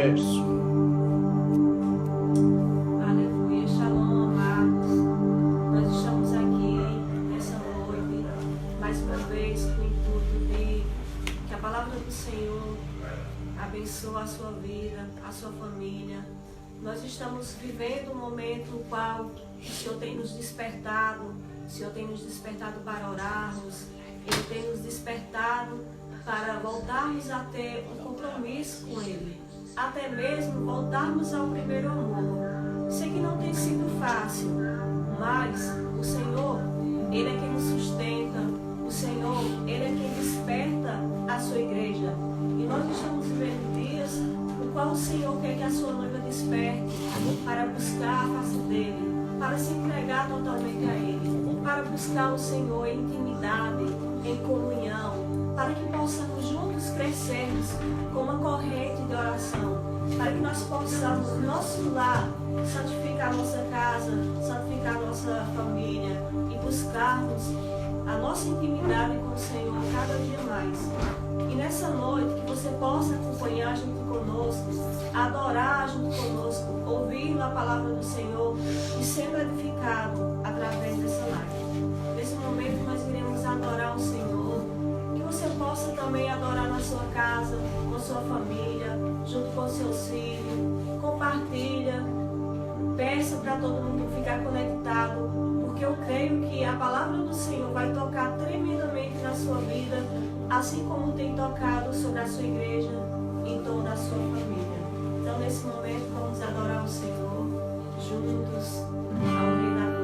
universo. Aleluia, shalom, amados. Nós estamos aqui nessa noite, mais uma vez, com o intuito de que a palavra do Senhor abençoe a sua vida, a sua família. Nós estamos vivendo um momento no qual o Senhor tem nos despertado, o Senhor tem nos despertado para orarmos, Ele tem nos despertado para voltarmos a ter um compromisso com Ele, até mesmo voltarmos ao primeiro amor. Sei que não tem sido fácil, mas o Senhor, Ele é quem nos sustenta, o Senhor, Ele é quem desperta a sua igreja. E nós estamos vivendo dias no qual o Senhor quer que a sua noiva desperte para buscar a face dEle, para se entregar totalmente a Ele, para buscar o Senhor em intimidade, em comunhão, para que possamos juntos crescermos com uma corrente de oração, para que nós possamos, no nosso lar, santificar a nossa casa, santificar a nossa família e buscarmos a nossa intimidade com o Senhor cada dia mais. E nessa noite que você possa acompanhar junto conosco, adorar junto conosco, ouvir a palavra do Senhor e sendo edificado através dessa live. Nesse momento nós iremos adorar o Senhor, que você possa também adorar na sua casa, com a sua família, junto com seus filhos. Compartilha, peça para todo mundo ficar conectado, porque eu creio que a palavra do Senhor vai tocar tremendamente na sua vida, assim como tem tocado sobre a sua igreja e toda a sua família. Então, nesse momento, vamos adorar o Senhor juntos ao Rei da Glória.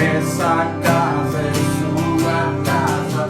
Essa casa é sua casa.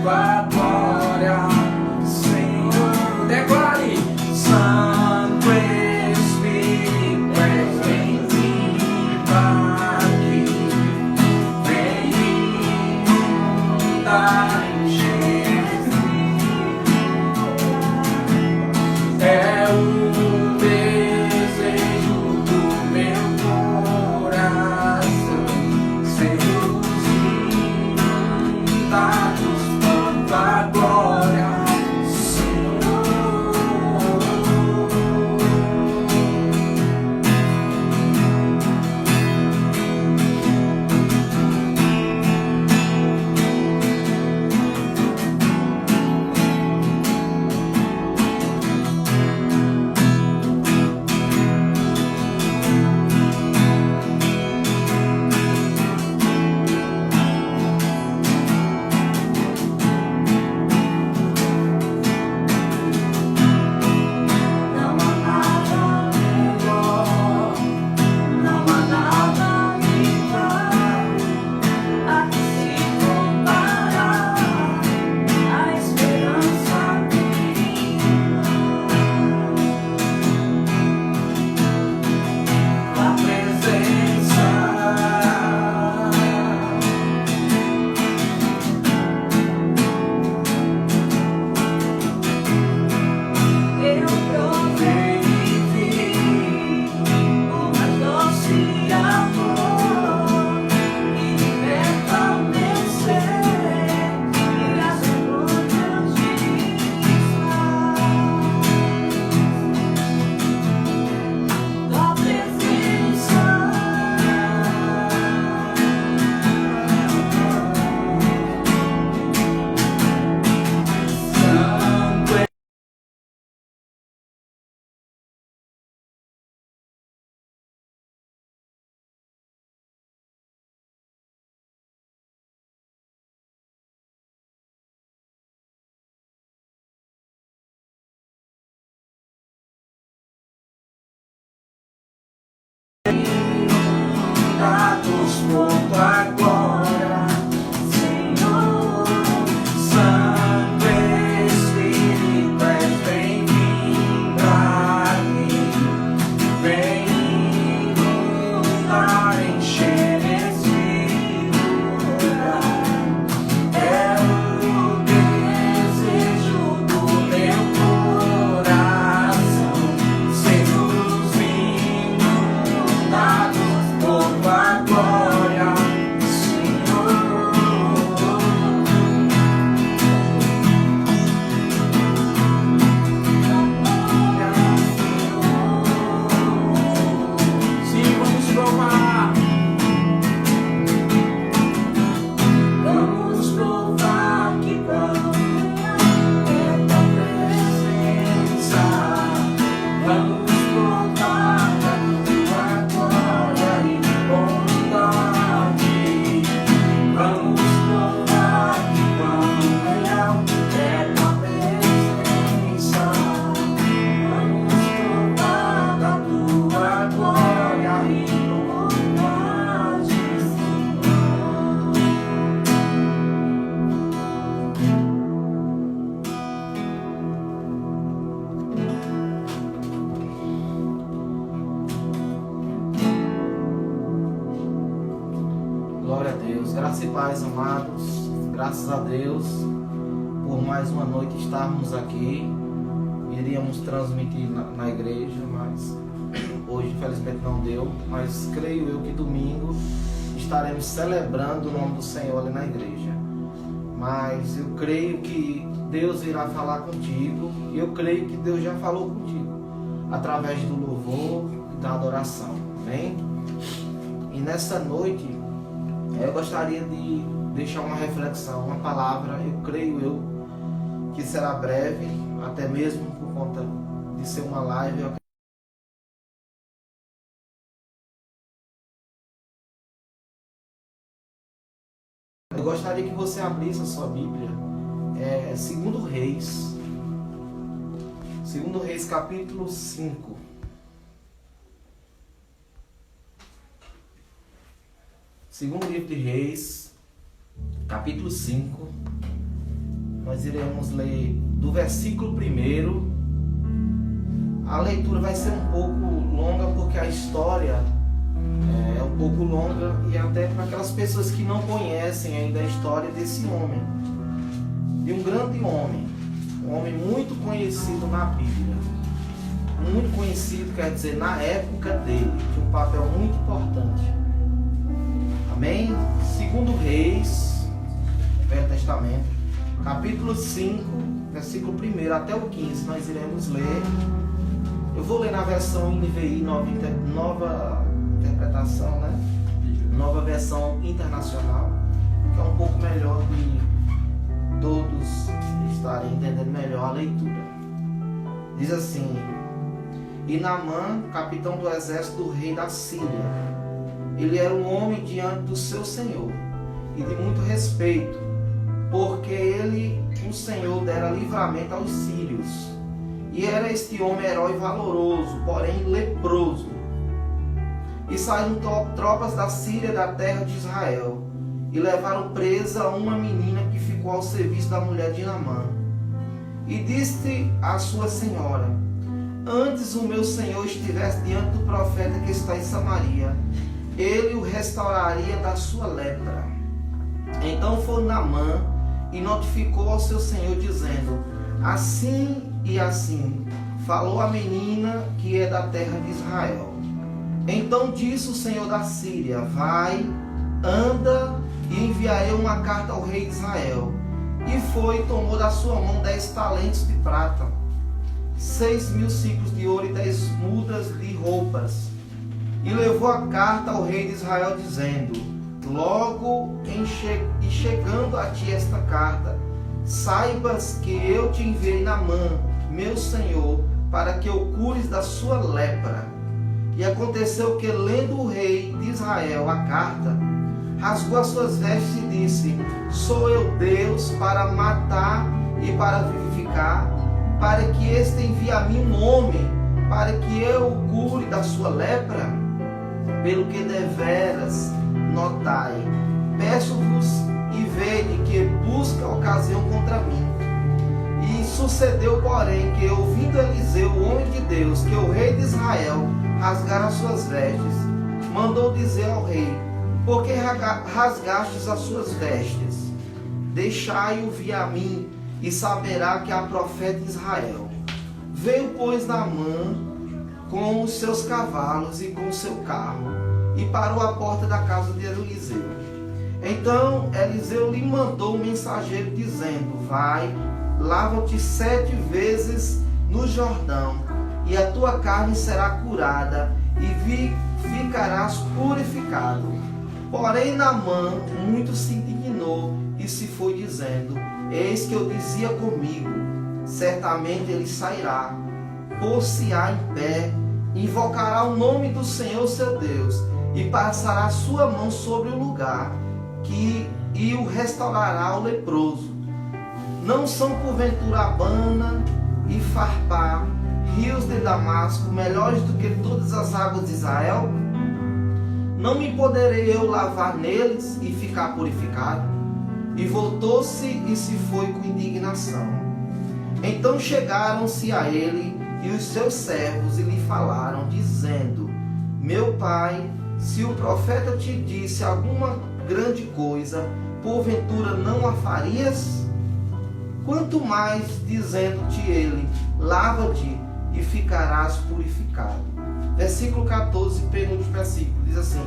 tua glória, Senhor. Declare: Santo Espírito, és bem-vindo aqui, vem inundar, encher. É o desejo do meu coração, sermos inundados por tua glória, Senhor. Não há nada melhor, não há nada melhor a que se comparar a esperança divina, a presença. Eu provei e vi o mais doce amor que liberta o meu ser e as angústias desfaz. Tua presença, Santo dados por tua glória, Senhor. Santo Espírito, és bem-vindo aqui, vem inundar, encher esse lugar. É o desejo do meu coração, sermos inundados por tua glória, Senhor. Sim, vamos provar. Vamos provar que bom é tua presença. Vamos provar da tua glória e bondade. Vamos provar que bom é tua presença. Vamos provar da tua glória e bondade, Glória a Deus, graças e paz, amados. Graças a Deus por mais uma noite estarmos aqui. Iríamos transmitir na igreja, mas hoje infelizmente não deu. Mas creio eu que domingo estaremos celebrando o nome do Senhor ali na igreja. Mas eu creio que Deus irá falar contigo, e eu creio que Deus já falou contigo através do louvor e da adoração. Amém? E nessa noite eu gostaria de deixar uma reflexão, uma palavra. Eu creio eu que será breve, até mesmo por conta de ser uma live. Eu gostaria que você abrisse a sua Bíblia, 2 Reis, 2 Reis capítulo 5. Segundo livro de Reis, capítulo 5, Nós iremos ler do versículo 1. A leitura vai ser um pouco longa porque a história é um pouco longa e até para aquelas pessoas que não conhecem ainda a história desse homem, de um grande homem, um homem muito conhecido na Bíblia. Muito conhecido, quer dizer, na época dele, de um papel muito importante. Amém? 2 Reis, Velho Testamento, capítulo 5, versículo 1 até o 15, nós iremos ler. Eu vou ler na versão NVI, nova interpretação, né? Nova versão internacional, que é um pouco melhor de todos estarem entendendo melhor a leitura. Diz assim: E Naamã, capitão do exército do rei da Síria, ele era um homem diante do seu senhor e de muito respeito, porque ele, o Senhor, dera livramento aos sírios. E era este homem herói valoroso, porém leproso. E saíram tropas da Síria da terra de Israel, e levaram presa uma menina que ficou ao serviço da mulher de Naamã. E disse à sua senhora: Antes o meu senhor estivesse diante do profeta que está em Samaria, ele o restauraria da sua lepra. Então foi Naamã e notificou ao seu senhor, dizendo: Assim e assim falou a menina que é da terra de Israel. Então disse o senhor da Síria: Vai, anda, e enviarei uma carta ao rei de Israel. E foi e tomou da sua mão 10 talentos de prata, 6.000 ciclos de ouro e 10 mudas de roupas. E levou a carta ao rei de Israel, dizendo: Logo e chegando a ti esta carta, saibas que eu te enviei Naamã, meu senhor, para que o cures da sua lepra. E aconteceu que, lendo o rei de Israel a carta, rasgou as suas vestes e disse: Sou eu Deus para matar e para vivificar, para que este envie a mim um homem, para que eu o cure da sua lepra? Pelo que deveras notai, peço-vos e vede que busca ocasião contra mim. E sucedeu, porém, que, ouvindo Eliseu, o homem de Deus, que o rei de Israel rasgara as suas vestes, mandou dizer ao rei: Por que rasgastes as suas vestes? Deixai-o vir a mim, e saberá que há profeta em Israel. Veio, pois, Naamã com os seus cavalos e com o seu carro, e parou à porta da casa de Eliseu. Então Eliseu lhe mandou um mensageiro, dizendo: Vai, lava-te 7 vezes no Jordão, e a tua carne será curada, e ficarás purificado. Porém Naamã muito se indignou e se foi, dizendo: Eis que eu dizia comigo: certamente ele sairá, pôr-se-á em pé, invocará o nome do Senhor seu Deus, e passará a sua mão sobre o lugar, e o restaurará o leproso. Não são porventura Abana e Farpá, rios de Damasco, melhores do que todas as águas de Israel? Não me poderei eu lavar neles e ficar purificado? E voltou-se e se foi com indignação. Então chegaram-se a ele e os seus servos e lhe falaram, dizendo: Meu pai, se o profeta te disse alguma grande coisa, porventura não a farias? Quanto mais dizendo-te ele: Lava-te e ficarás purificado. Versículo 14, penúltimo versículo, diz assim: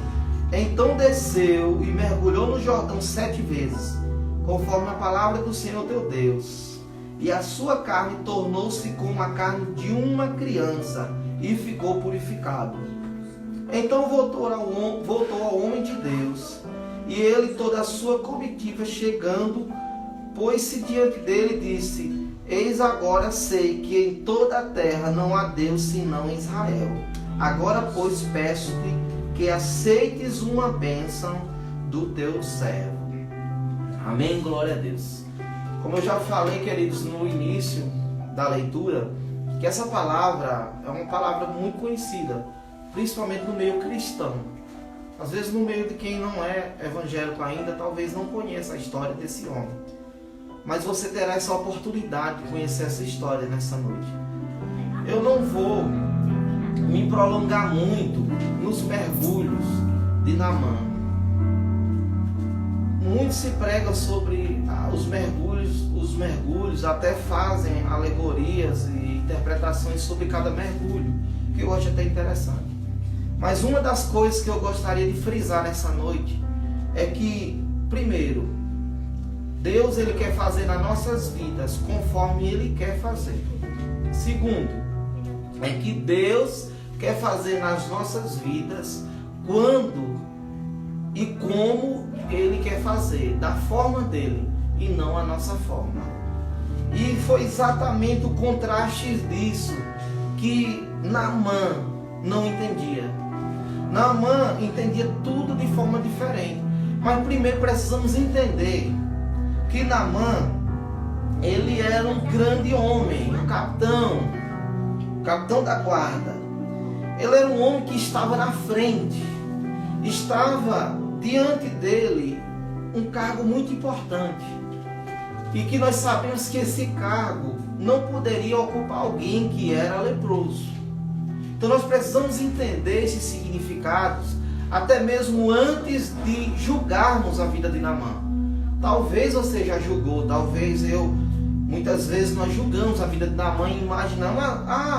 Então desceu e mergulhou no Jordão 7 vezes, conforme a palavra do Senhor teu Deus. E a sua carne tornou-se como a carne de uma criança, e ficou purificado. Então voltou ao homem de Deus, e ele toda a sua comitiva, chegando, pôs-se diante dele e disse: Eis agora sei que em toda a terra não há Deus senão em Israel. Agora, pois, peço-te que aceites uma bênção do teu servo. Amém? Glória a Deus. Como eu já falei, queridos, no início da leitura, que essa palavra é uma palavra muito conhecida, principalmente no meio cristão. Às vezes no meio de quem não é evangélico ainda, talvez não conheça a história desse homem. mas você terá essa oportunidade de conhecer essa história nessa noite. Eu não vou me prolongar muito nos mergulhos de Naamã. Muito se prega sobre os mergulhos até fazem alegorias e interpretações sobre cada mergulho, que eu acho até interessante. Mas uma das coisas que eu gostaria de frisar nessa noite é que, primeiro, Deus ele quer fazer nas nossas vidas conforme Ele quer fazer. Segundo, é que Deus quer fazer nas nossas vidas quando e como Ele quer fazer, da forma dele e não a nossa forma. E foi exatamente o contraste disso que Naamã não entendia. Naamã entendia tudo de forma diferente. Mas primeiro precisamos entender que Naamã, ele era um grande homem, um capitão da guarda. Ele era um homem que estava na frente, estava diante dele um cargo muito importante, e que nós sabemos que esse cargo não poderia ocupar alguém que era leproso. Então nós precisamos entender esses significados até mesmo antes de julgarmos a vida de Naamã. Talvez você já julgou, muitas vezes nós julgamos a vida de Naamã e imaginamos,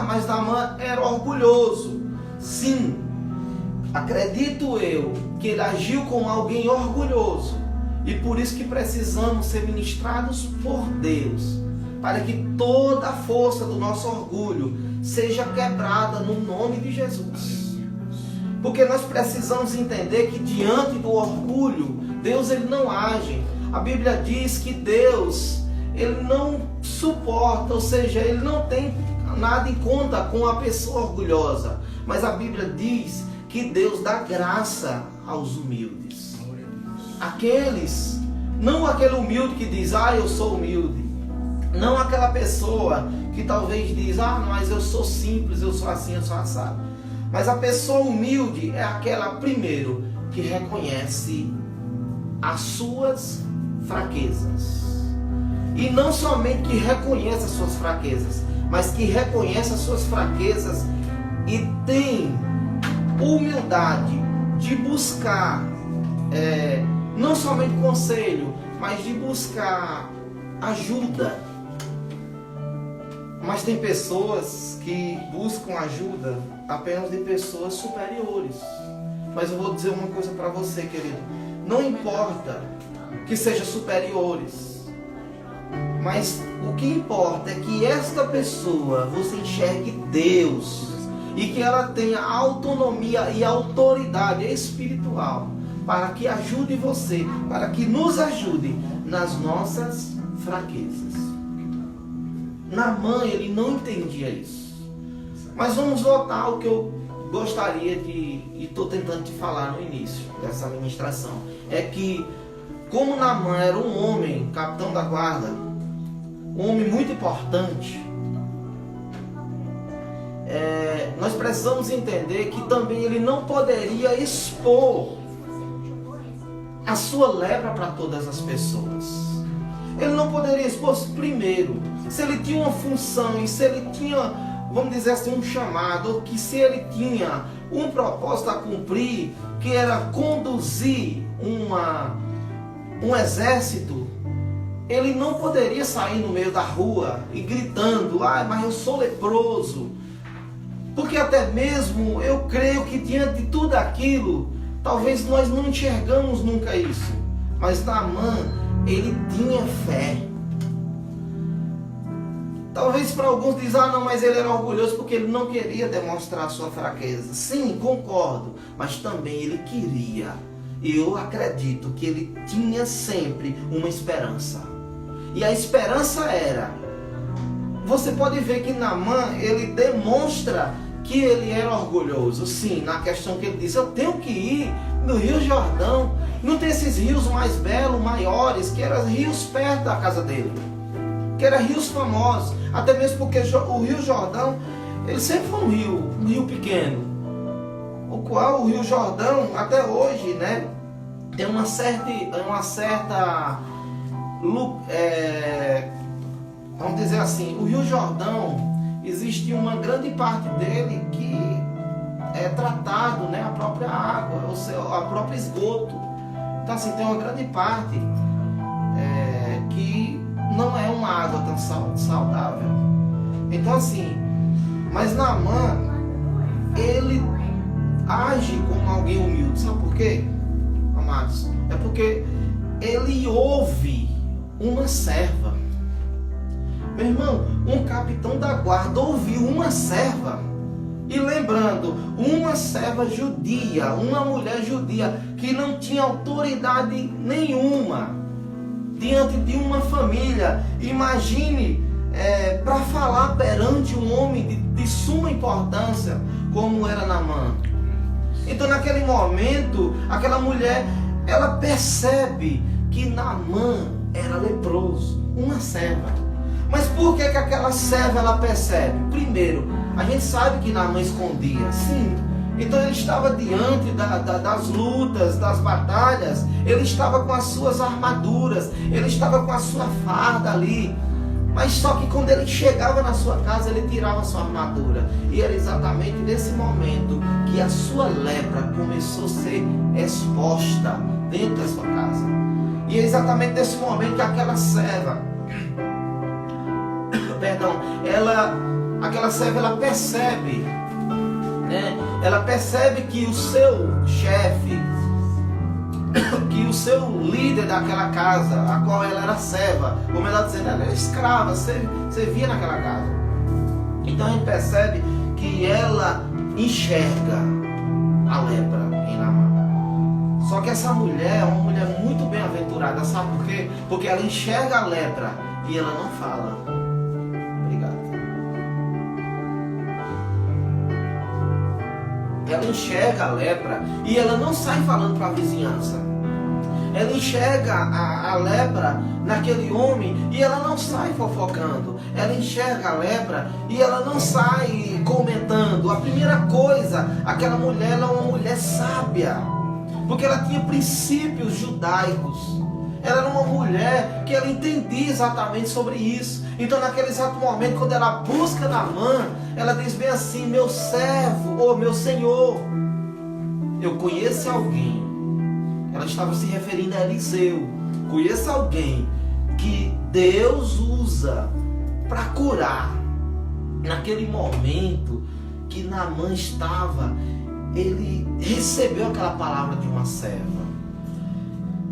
mas Naamã era orgulhoso. Sim, acredito eu que ele agiu como alguém orgulhoso, e por isso que precisamos ser ministrados por Deus, para que toda a força do nosso orgulho seja quebrada no nome de Jesus. Porque nós precisamos entender que diante do orgulho, Deus ele não age. A Bíblia diz que Deus ele não suporta, ou seja, ele não tem nada em conta com a pessoa orgulhosa. Mas a Bíblia diz que Deus dá graça aos humildes. Não aquele humilde que diz, eu sou humilde. Não aquela pessoa que talvez diz, mas eu sou simples, eu sou assim, eu sou assado. Mas a pessoa humilde é aquela, primeiro, que reconhece as suas fraquezas. E não somente que reconhece as suas fraquezas, mas que reconhece as suas fraquezas e tem humildade de buscar, não somente conselho, mas de buscar ajuda. Mas tem pessoas que buscam ajuda apenas de pessoas superiores. Mas eu vou dizer uma coisa para você, querido. Não importa que sejam superiores, mas o que importa é que esta pessoa, você enxergue Deus e que ela tenha autonomia e autoridade espiritual para que ajude você, para que nos ajude nas nossas fraquezas. Naamã, ele não entendia isso. Mas vamos voltar ao que eu gostaria e estou tentando te falar no início dessa ministração. É que, como Naamã era um homem, capitão da guarda, um homem muito importante, nós precisamos entender que também ele não poderia expor a sua lepra para todas as pessoas. Ele não poderia expor primeiro. Se ele tinha uma função e se ele tinha, vamos dizer assim, um chamado, ou que se ele tinha um propósito a cumprir, que era conduzir um exército, ele não poderia sair no meio da rua e gritando, mas eu sou leproso. Porque até mesmo eu creio que diante de tudo aquilo, talvez nós não enxergamos nunca isso. Mas Naamã, ele tinha fé. Talvez para alguns dizem, não, mas ele era orgulhoso porque ele não queria demonstrar sua fraqueza. Sim, concordo, mas também ele queria. E eu acredito que ele tinha sempre uma esperança. E a esperança era, você pode ver que Naamã, ele demonstra que ele era orgulhoso. Sim, na questão que ele diz, eu tenho que ir no Rio Jordão. Não tem esses rios mais belos, maiores, que eram rios perto da casa dele, que eram rios famosos, até mesmo porque o Rio Jordão, ele sempre foi um rio pequeno, o qual o Rio Jordão, até hoje, tem uma certa vamos dizer assim, o Rio Jordão, existe uma grande parte dele que é tratado, né, a própria água, ou seja, a própria esgoto. Então assim, tem uma grande parte que não é uma água tão saudável. Então assim, mas Naamã, ele age como alguém humilde. Sabe por quê, amados? É porque ele ouve uma serva. Meu irmão, um capitão da guarda ouviu uma serva. E lembrando, uma serva judia, uma mulher judia que não tinha autoridade nenhuma diante de uma família. Imagine para falar perante um homem de suma importância como era Naamã. Então naquele momento, aquela mulher, ela percebe que Naamã era leproso, uma serva. Mas por que aquela serva ela percebe? Primeiro, a gente sabe que Naamã escondia, sim. Então ele estava diante das lutas, das batalhas, ele estava com as suas armaduras, ele estava com a sua farda ali. Mas só que quando ele chegava na sua casa, ele tirava a sua armadura. E era exatamente nesse momento que a sua lepra começou a ser exposta dentro da sua casa. E é exatamente nesse momento que aquela serva, aquela serva, ela percebe, né? Ela percebe que o seu chefe, que o seu líder daquela casa, a qual ela era serva, como ela dizendo, ela era escrava, servia naquela casa. Então a gente percebe que ela enxerga a lepra em Naamã. Só que essa mulher é uma mulher muito bem-aventurada, sabe por quê? Porque ela enxerga a lepra e ela não fala. Ela enxerga a lepra e ela não sai falando para a vizinhança. Ela enxerga a lepra naquele homem e ela não sai fofocando. Ela enxerga a lepra e ela não sai comentando. A primeira coisa, aquela mulher, ela é uma mulher sábia, porque ela tinha princípios judaicos. Ela era uma mulher que ela entendia exatamente sobre isso. Então naquele exato momento, quando ela busca Naamã, ela diz bem assim: meu servo, ou meu senhor, eu conheço alguém. Ela estava se referindo a Eliseu. Conheço alguém que Deus usa para curar. Naquele momento que Naamã estava, ele recebeu aquela palavra de uma serva.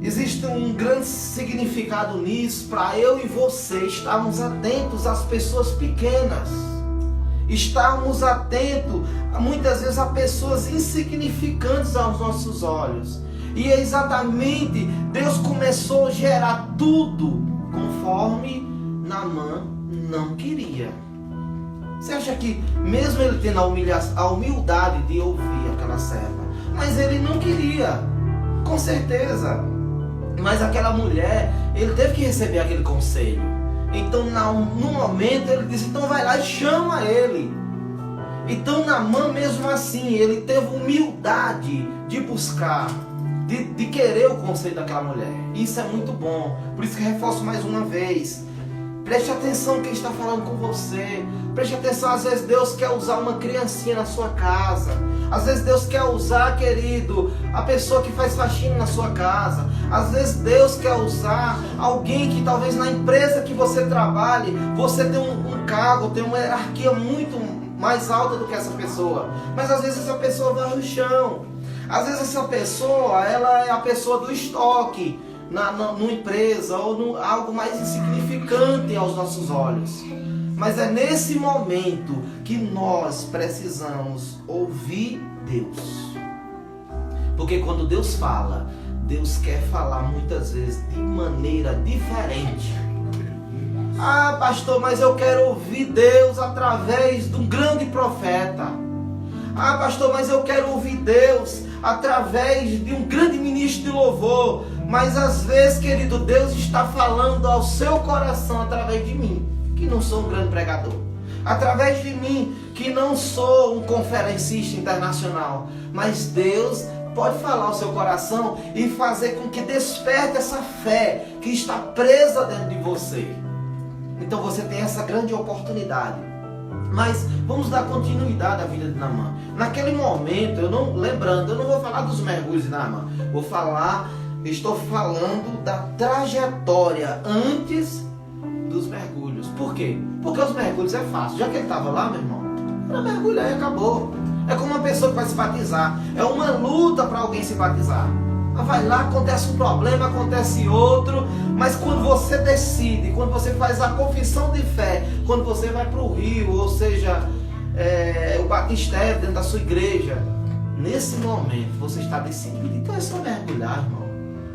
Existe um grande significado nisso, para eu e você estarmos atentos às pessoas pequenas, estarmos atentos muitas vezes a pessoas insignificantes aos nossos olhos. E é exatamente, Deus começou a gerar tudo conforme Naamã não queria. Você acha que mesmo ele tendo a humildade de ouvir aquela serva, mas ele não queria, com certeza. Mas aquela mulher, ele teve que receber aquele conselho. Então no momento ele disse: então vai lá e chama ele. Então Naamã, mesmo assim, ele teve humildade de buscar, de querer o conselho daquela mulher. Isso é muito bom. Por isso que eu reforço mais uma vez: preste atenção no que está falando com você. Preste atenção, às vezes Deus quer usar uma criancinha na sua casa. Às vezes Deus quer usar, querido, a pessoa que faz faxina na sua casa. Às vezes Deus quer usar alguém que talvez na empresa que você trabalhe, você tem um cargo, tem uma hierarquia muito mais alta do que essa pessoa. Mas às vezes essa pessoa vai no chão. Às vezes essa pessoa, ela é a pessoa do estoque, numa empresa, ou algo mais insignificante aos nossos olhos. Mas é nesse momento que nós precisamos ouvir Deus. Porque quando Deus fala, Deus quer falar muitas vezes de maneira diferente. Ah, pastor, mas eu quero ouvir Deus através de um grande profeta. Ah, pastor, mas eu quero ouvir Deus através de um grande ministro de louvor. Mas às vezes, querido, Deus está falando ao seu coração através de mim, que não sou um grande pregador, através de mim, que não sou um conferencista internacional, mas Deus pode falar ao seu coração e fazer com que desperte essa fé que está presa dentro de você. Então você tem essa grande oportunidade. Mas vamos dar continuidade à vida de Naamã. Naquele momento, eu não vou falar dos mergulhos de Naamã. Estou falando da trajetória antes dos mergulhos. Por quê? Porque os mergulhos é fácil. Já que ele estava lá, meu irmão, era mergulhar e acabou. É como uma pessoa que vai se batizar. É uma luta para alguém se batizar. Vai lá, acontece um problema, acontece outro. Mas quando você decide, quando você faz a confissão de fé, quando você vai para o rio, ou seja, o batistério dentro da sua igreja, nesse momento você está decidido. Então é só mergulhar, irmão.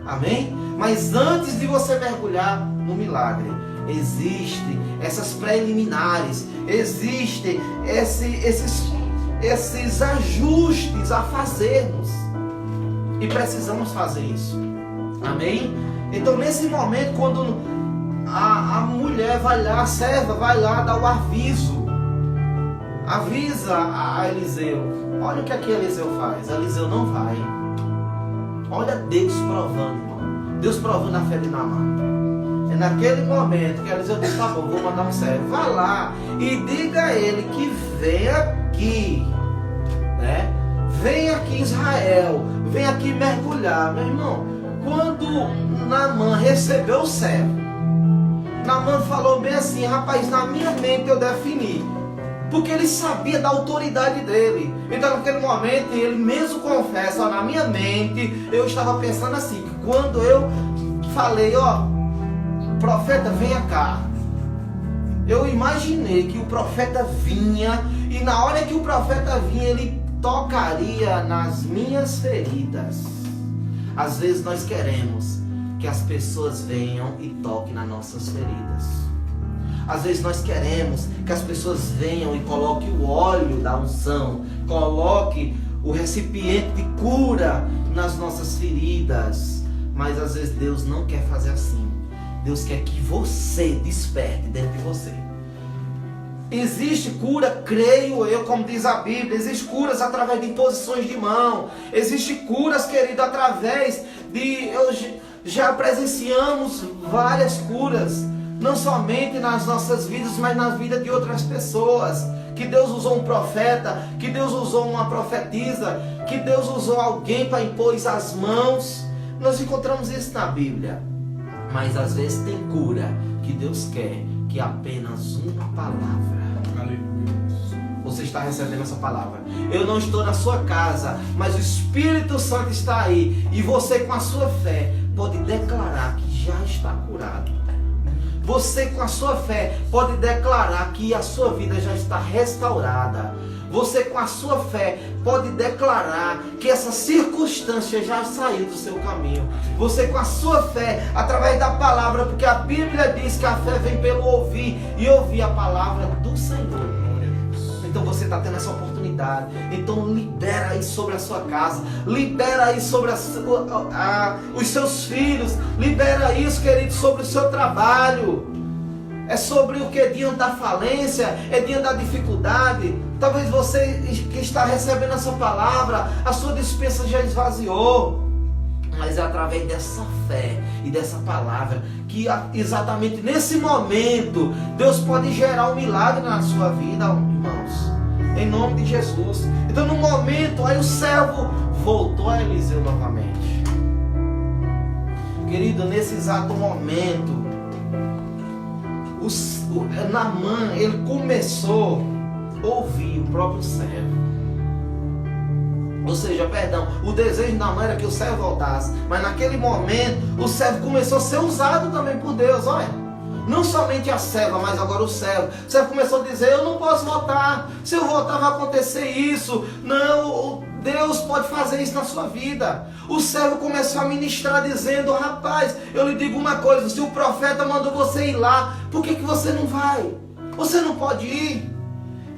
Amém? Mas antes de você mergulhar no milagre, existem essas preliminares, existem esses ajustes a fazermos. E precisamos fazer isso. Amém? Então nesse momento, quando a mulher vai lá, a serva vai lá dar o aviso, avisa a Eliseu. Olha o que aqui Eliseu faz. Eliseu não vai. Olha Deus provando, irmão. Deus provando a fé de Naamã. É naquele momento que Eliseu diz: tá bom, vou mandar um servo. Vá lá e diga a ele que vem aqui, né? Vem aqui Israel, vem aqui mergulhar. Meu irmão, quando Naamã recebeu o servo, Naamã falou bem assim: rapaz, na minha mente eu defini, porque ele sabia da autoridade dele. Então naquele momento ele mesmo confessa: na minha mente eu estava pensando assim, que quando eu falei, profeta, venha cá, eu imaginei que o profeta vinha, e na hora que o profeta vinha, ele tocaria nas minhas feridas. Às vezes nós queremos que as pessoas venham e toquem nas nossas feridas. Às vezes nós queremos que as pessoas venham e coloquem o óleo da unção, coloque o recipiente de cura nas nossas feridas. Mas às vezes Deus não quer fazer assim. Deus quer que você desperte dentro de você. Existe cura, creio eu, como diz a Bíblia. Existe curas através de imposições de mão. Existe curas, querido, através de... Já presenciamos várias curas, não somente nas nossas vidas, mas na vida de outras pessoas. Que Deus usou um profeta, que Deus usou uma profetisa, que Deus usou alguém para impor as mãos. Nós encontramos isso na Bíblia. Mas às vezes tem cura que Deus quer que apenas uma palavra. Você está recebendo essa palavra. Eu não estou na sua casa, mas o Espírito Santo está aí. E você, com a sua fé, pode declarar que já está curado. Você, com a sua fé, pode declarar que a sua vida já está restaurada. Você, com a sua fé, pode declarar que essa circunstância já saiu do seu caminho. Você, com a sua fé, através da palavra, porque a Bíblia diz que a fé vem pelo ouvir, e ouvir a palavra do Senhor. Então você está tendo essa oportunidade. Então libera aí sobre a sua casa, libera aí sobre os seus filhos, libera isso, querido, sobre o seu trabalho. É sobre o que? Diante da falência, é diante da dificuldade. Talvez você que está recebendo essa palavra, a sua despensa já esvaziou. Mas é através dessa fé e dessa palavra que exatamente nesse momento Deus pode gerar um milagre na sua vida, irmãos. Em nome de Jesus. Então no momento, aí o servo voltou a Eliseu novamente. Querido, nesse exato momento, Naamã, ele começou a ouvir o próprio servo. Ou seja, o desejo de Naamã era que o servo voltasse. Mas naquele momento, o servo começou a ser usado também por Deus. Olha, não somente a serva, mas agora o servo. O servo começou a dizer: eu não posso voltar. Se eu voltar vai acontecer isso. Não, Deus pode fazer isso na sua vida. O servo começou a ministrar dizendo: rapaz, eu lhe digo uma coisa, se o profeta mandou você ir lá, por que você não vai? Você não pode ir?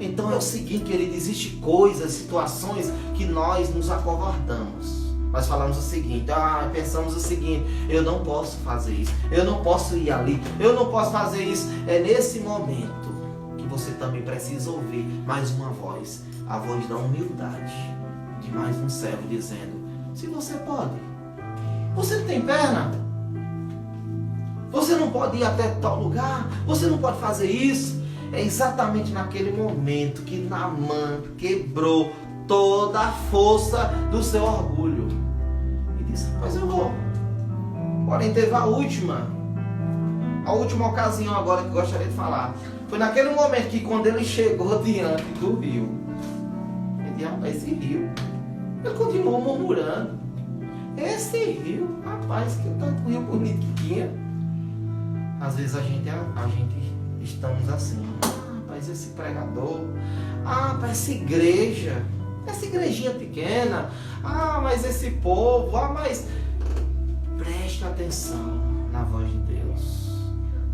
Então é o seguinte, querido, existem coisas, situações que nós nos acovardamos. Nós falamos o seguinte, pensamos o seguinte: eu não posso fazer isso, eu não posso ir ali, eu não posso fazer isso. É nesse momento que você também precisa ouvir mais uma voz, a voz da humildade, de mais um servo dizendo: Se você pode. Você tem perna? Você não pode ir até tal lugar? Você não pode fazer isso? É exatamente naquele momento que Naamã quebrou toda a força do seu orgulho. E disse, mas eu vou. Porém, teve a última ocasião agora que eu gostaria de falar. Foi naquele momento que quando ele chegou diante do rio, ele disse, esse rio, ele continuou murmurando. Esse rio, rapaz, que tanto rio bonito que tinha. Às vezes a gente estamos assim, rapaz, esse pregador, rapaz, essa igrejinha pequena, mas esse povo, mas preste atenção na voz de Deus.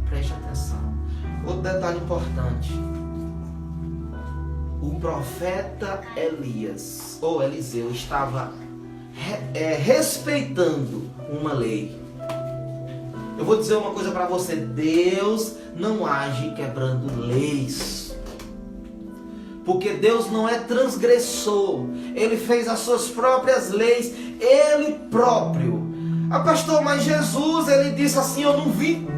Preste atenção. Outro detalhe importante. O profeta Elias, ou Eliseu, estava respeitando uma lei. Eu vou dizer uma coisa para você. Deus não age quebrando leis. Porque Deus não é transgressor. Ele fez as suas próprias leis. Ele próprio. Pastor, mas Jesus, ele disse assim, eu não vim.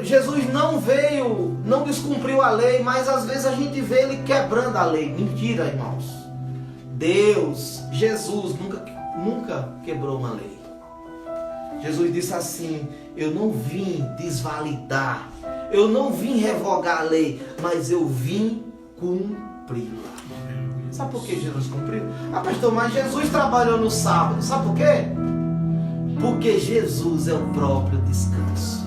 Jesus não veio, não descumpriu a lei, mas às vezes a gente vê ele quebrando a lei. Mentira, irmãos. Deus, Jesus, nunca quebrou uma lei. Jesus disse assim, eu não vim desvalidar, eu não vim revogar a lei, mas eu vim cumpri-la. Sabe por que Jesus cumpriu? Pastor, mas Jesus trabalhou no sábado. Sabe por quê? Porque Jesus é o próprio descanso.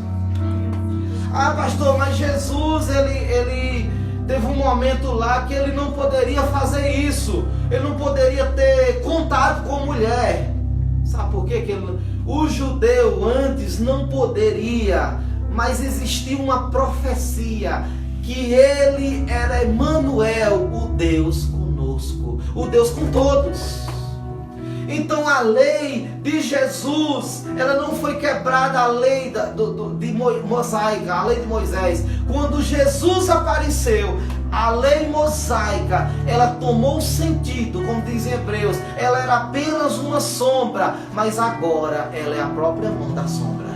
Pastor, mas Jesus, ele teve um momento lá que ele não poderia fazer isso. Ele não poderia ter contato com mulher. Sabe por quê? O judeu antes não poderia, mas existia uma profecia que ele era Emanuel, o Deus conosco, o Deus com todos. Então a lei de Jesus, ela não foi quebrada, a lei de mosaica, a lei de Moisés. Quando Jesus apareceu, a lei mosaica, ela tomou sentido, como diz em Hebreus, ela era apenas uma sombra, mas agora ela é a própria mão da sombra.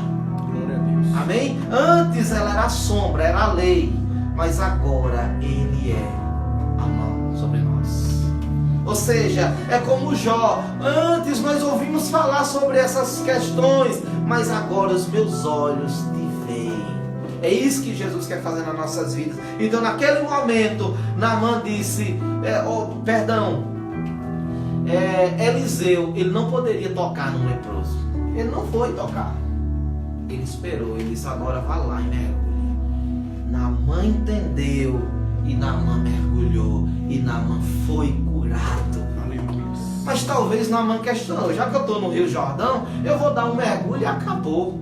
Glória a Deus. Amém? Antes ela era a sombra, era a lei, mas agora ele é a mão sobre nós. Ou seja, é como Jó. Antes nós ouvimos falar sobre essas questões, mas agora os meus olhos te veem. É isso que Jesus quer fazer nas nossas vidas. Então naquele momento, Naamã disse, Eliseu, ele não poderia tocar no leproso. Ele não foi tocar. Ele esperou, ele disse, agora vá lá e mergulhe. Naamã entendeu e Naamã mergulhou e Naamã foi curado. Mas talvez Naamã questionou, já que eu estou no Rio Jordão, eu vou dar um mergulho e acabou.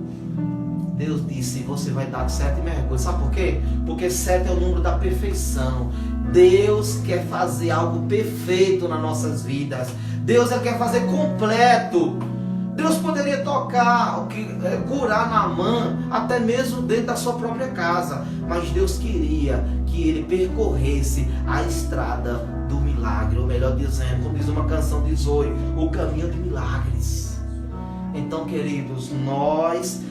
Deus disse, você vai dar 7 mergulhos. Sabe por quê? Porque 7 é o número da perfeição. Deus quer fazer algo perfeito nas nossas vidas. Deus quer fazer completo. Deus poderia curar Naamã até mesmo dentro da sua própria casa. Mas Deus queria que ele percorresse a estrada do milagre. Ou melhor dizendo, como diz uma canção de Zoe, o caminho de milagres. Então, queridos, nós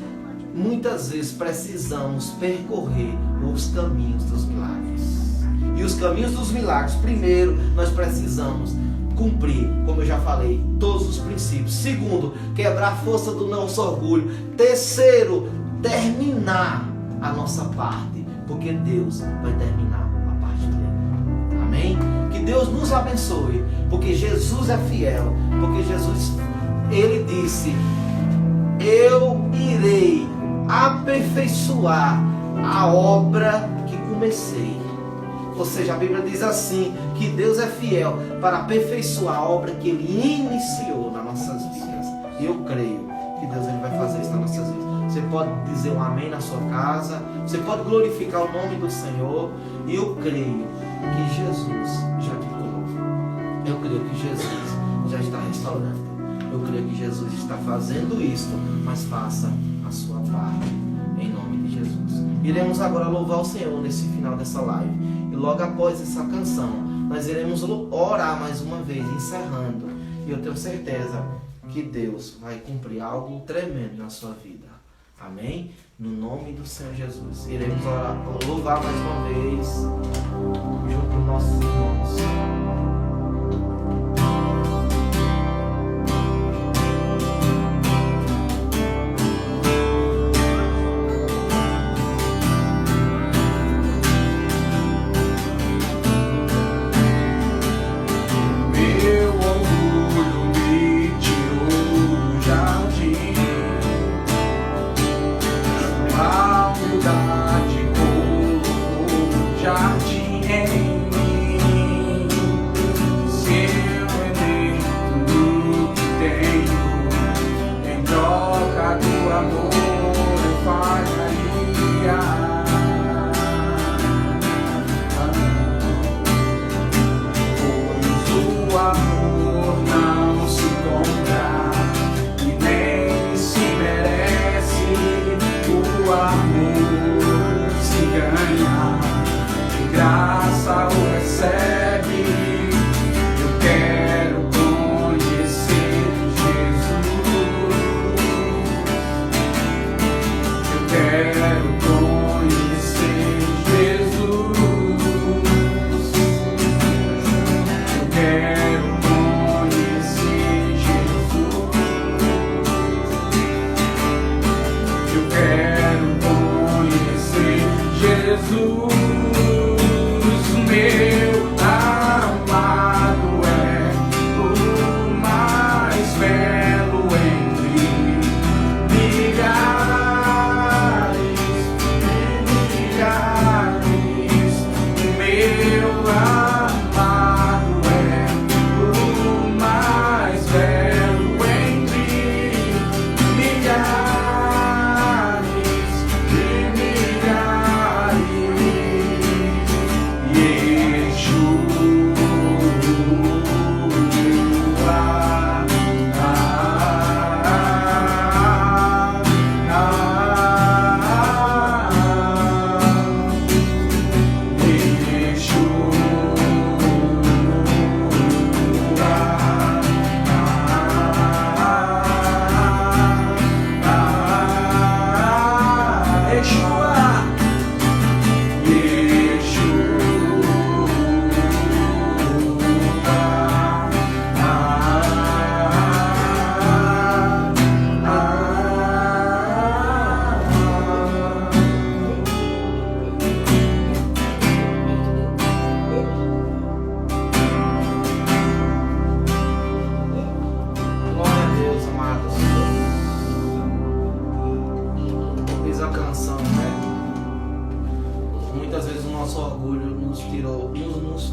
muitas vezes precisamos percorrer os caminhos dos milagres. E os caminhos dos milagres, primeiro, nós precisamos cumprir, como eu já falei, todos os princípios. Segundo, quebrar a força do nosso orgulho. Terceiro, terminar a nossa parte, porque Deus vai terminar a parte dele. Amém? Que Deus nos abençoe, porque Jesus é fiel, porque Jesus, ele disse, eu irei aperfeiçoar a obra que comecei. Ou seja, a Bíblia diz assim, que Deus é fiel para aperfeiçoar a obra que Ele iniciou nas nossas vidas. E eu creio que Deus ele vai fazer isso nas nossas vidas. Você pode dizer um amém na sua casa, você pode glorificar o nome do Senhor. E eu creio que Jesus já te curou. Eu creio que Jesus já está restaurando. Eu creio que Jesus está fazendo isso, mas faça a sua parte, em nome de Jesus. Iremos agora louvar o Senhor nesse final dessa live. E logo após essa canção, nós iremos orar mais uma vez, encerrando. E eu tenho certeza que Deus vai cumprir algo tremendo na sua vida. Amém? No nome do Senhor Jesus. Iremos orar, louvar mais uma vez, junto com nossos irmãos.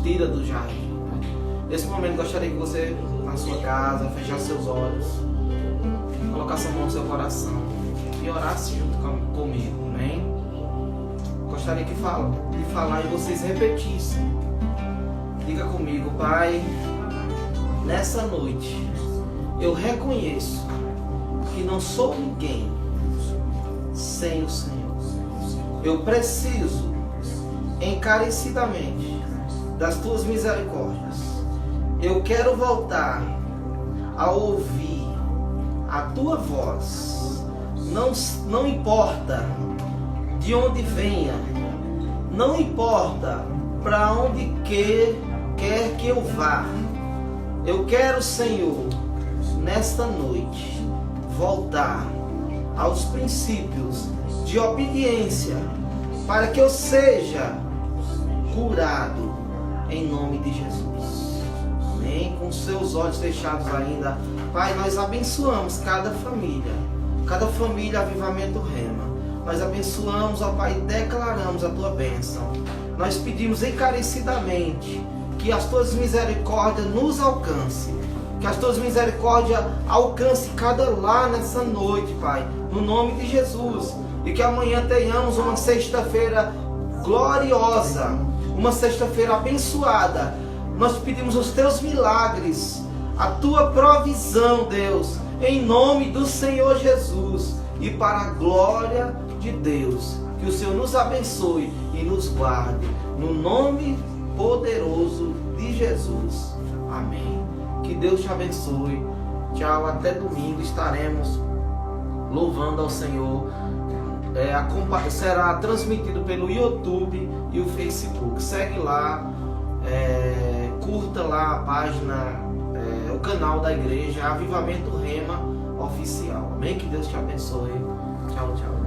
Tira do jardim. Nesse momento gostaria que você, na sua casa, fechasse seus olhos, colocasse a mão no seu coração e orasse junto comigo, amém? Gostaria de falar e vocês repetissem. Diga comigo: Pai, nessa noite eu reconheço que não sou ninguém sem o Senhor. Eu preciso encarecidamente das tuas misericórdias. Eu quero voltar a ouvir a tua voz. Não importa de onde venha, não importa para onde quer que eu vá. Eu quero, Senhor, nesta noite, voltar aos princípios de obediência, para que eu seja curado em nome de Jesus. Amém? Com seus olhos fechados ainda, Pai, nós abençoamos cada família Avivamento Rema. Nós abençoamos, ó Pai, e declaramos a tua bênção. Nós pedimos encarecidamente que as tuas misericórdias nos alcancem, que as tuas misericórdias alcancem cada lar nessa noite, Pai, no nome de Jesus. E que amanhã tenhamos uma sexta-feira gloriosa, uma sexta-feira abençoada. Nós pedimos os teus milagres, a tua provisão, Deus, em nome do Senhor Jesus, e para a glória de Deus. Que o Senhor nos abençoe e nos guarde, no nome poderoso de Jesus. Amém. Que Deus te abençoe. Tchau, até domingo estaremos louvando ao Senhor. Será transmitido pelo YouTube e o Facebook. Segue lá, curta lá a página, o canal da igreja Avivamento Rema Oficial. Amém? Que Deus te abençoe. Tchau, tchau.